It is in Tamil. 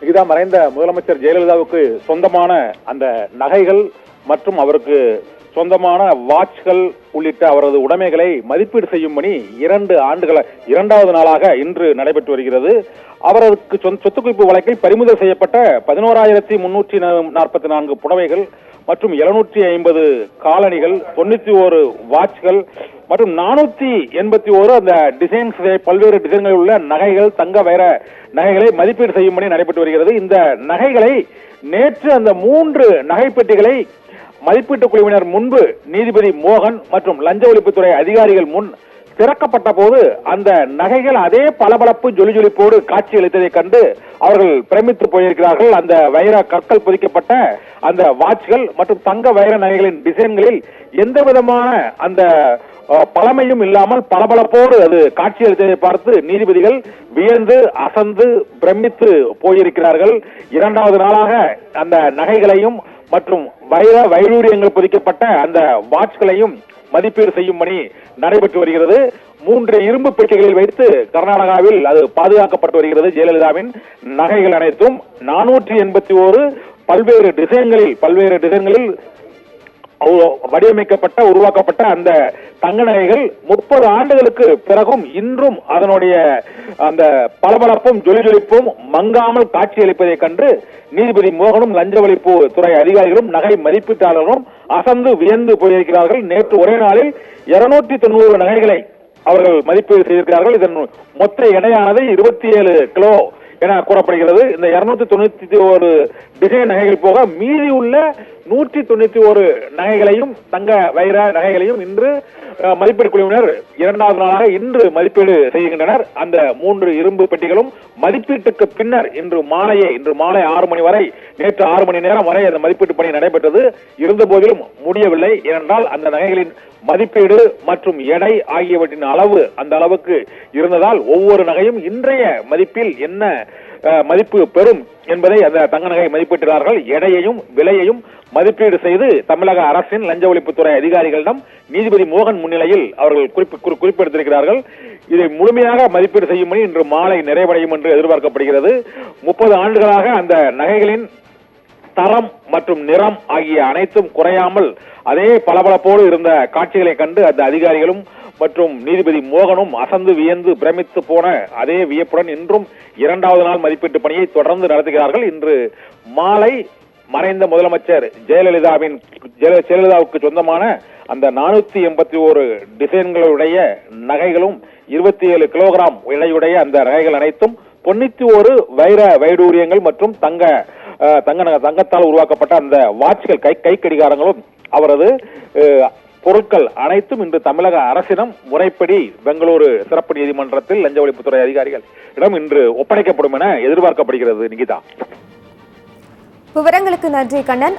இதுதான் மறைந்த முதலமைச்சர் ஜெயலலிதாவுக்கு சொந்தமான அந்த நகைகள் மற்றும் அவருக்கு சொந்தமான வாட்ச்கள் உள்ளிட்ட அவரது உடைமைகளை மதிப்பீடு செய்யும் பணி 2 ஆண்டுகள் 2வது நாளாக இன்று நடைபெற்று வருகிறது. அவருக்கு சொத்து குவிப்பு வழக்கில் பறிமுதல் செய்யப்பட்ட 11,344 புடவைகள் மற்றும் 750 காலணிகள், 91 வாட்ச்கள் மற்றும் 481 அந்த டிசைன்ஸ், பல்வேறு டிசைன்களில் உள்ள நகைகள், தங்க வைர நகைகளை மதிப்பீடு செய்யும் பணி நடைபெற்று வருகிறது. இந்த நகைகளை நேற்று அந்த 3 நகைப்பெட்டிகளை மதிப்பீட்டு குழுவினர் முன்பு நீதிபதி மோகன் மற்றும் லஞ்ச ஒழிப்புத்துறை அதிகாரிகள் முன் திறக்கப்பட்ட போது அந்த நகைகள் அதே பளபளப்பு ஜொலிஜொலிப்போடு காட்சி அளித்ததை கண்டு அவர்கள் பிரமித்து போயிருக்கிறார்கள். அந்த வைர கற்கள் பொதிக்கப்பட்ட அந்த வாட்ச்கள் மற்றும் தங்க வைர நகைகளின் டிசைன்களில் எந்த விதமான அந்த பழமையும் இல்லாமல் பளபளப்போடு அது காட்சி அளித்ததை பார்த்து நீதிபதிகள் வியந்து அசந்து பிரமித்து போயிருக்கிறார்கள். 2வது நாளாக அந்த நகைகளையும் மற்றும் வைரூரியங்கள் பொதிக்கப்பட்ட அந்த வாட்ச்களையும் மதிப்பீடு செய்யும் பணி நடைபெற்று வருகிறது. 3 இரும்பு பெட்டிகளில் வைத்து கர்நாடகாவில் அது பாதுகாக்கப்பட்டு வருகிறது. ஜெயலலிதாவின் நகைகள் அனைத்தும் 481 பல்வேறு டிசைன்களில் வடிவமைக்கப்பட்ட உருவாக்கப்பட்ட அந்த தங்க நகைகள் 30 ஆண்டுகளுக்கு பிறகும் இன்றும் அதனுடைய அந்த பளபளப்பும் ஜொலிஜொலிப்பும் மங்காமல் காட்சியளிப்பதை கண்டு நீதிபதி மோகனும் லஞ்ச ஒழிப்பு துறை அதிகாரிகளும் நகை மதிப்பீட்டாளர்களும் அசந்து வியந்து போயிருக்கிறார்கள். நேற்று ஒரே நாளில் 290 நகைகளை அவர்கள் மதிப்பீடு செய்திருக்கிறார்கள். இதன் மொத்த எடையானது 27 கிலோ என கூறப்படுகிறது. இந்த 291 டிசைன் நகைகள் போக மீதி உள்ள 191 நகைகளையும் தங்க வைர நகைகளையும் இன்று மதிப்பீடு குழுவினர் 2வது நாளாக இன்று மதிப்பீடு செய்கின்றனர். அந்த 3 இரும்பு பெட்டிகளும் மதிப்பீட்டுக்கு பின்னர் இன்று மாலை 6 மணி வரை, நேற்று 6 மணி நேரம் வரை அந்த மதிப்பீட்டு பணி நடைபெற்றது. இருந்த போதிலும் முடியவில்லை. ஏனென்றால் அந்த நகைகளின் மதிப்பீடு மற்றும் எடை ஆகியவற்றின் அளவு அந்த அளவுக்கு இருந்ததால் ஒவ்வொரு நகையும் இன்றைய மதிப்பில் என்ன மதிப்பு பெறும் என்பதை அந்த தங்க நகை மதிப்பீட்டாளர்கள் எடையையும் விலையையும் மதிப்பீடு செய்து தமிழக அரசின் லஞ்ச ஒழிப்புத்துறை அதிகாரிகளிடம் நீதிபதி மோகன் முன்னிலையில் அவர்கள் குறிப்பெடுத்திருக்கிறார்கள். இதை முழுமையாக மதிப்பீடு செய்யும் பணி இன்று மாலை நிறைவடையும் என்று எதிர்பார்க்கப்படுகிறது. 30 ஆண்டுகளாக அந்த நகைகளின் தரம் மற்றும் நிறம் ஆகிய அனைத்தும் குறையாமல் அதே பளபளப்போடு இருந்த காட்சிகளை கண்டு அந்த அதிகாரிகளும் மற்றும் நீதிபதி மோகனும் அசந்து வியந்து பிரமித்து போன அதே வியப்புடன் இன்றும் 2வது நாள் மதிப்பீட்டு பணியை தொடர்ந்து நடத்துகிறார்கள். இன்று மாலை மறைந்த முதலமைச்சர் ஜெயலலிதாவுக்கு சொந்தமான அந்த 481 டிசைன்களுடைய நகைகளும் 27 கிலோகிராம் எடையுடைய அந்த நகைகள் அனைத்தும் 91 வைடூரியங்கள் மற்றும் தங்கத்தால் உருவாக்கப்பட்ட அந்த வாட்ச்கள், கை கடிகாரங்களும் அவரது பொருட்கள் அனைத்தும் இன்று தமிழக அரசிடம் முறைப்படி பெங்களூரு சிறப்பு நீதிமன்றத்தில் லஞ்ச ஒழிப்புத்துறை அதிகாரிகள் இடம் இன்று ஒப்படைக்கப்படும் என எதிர்பார்க்கப்படுகிறது. நிகிதா, விவரங்களுக்கு நன்றி கண்ணன்.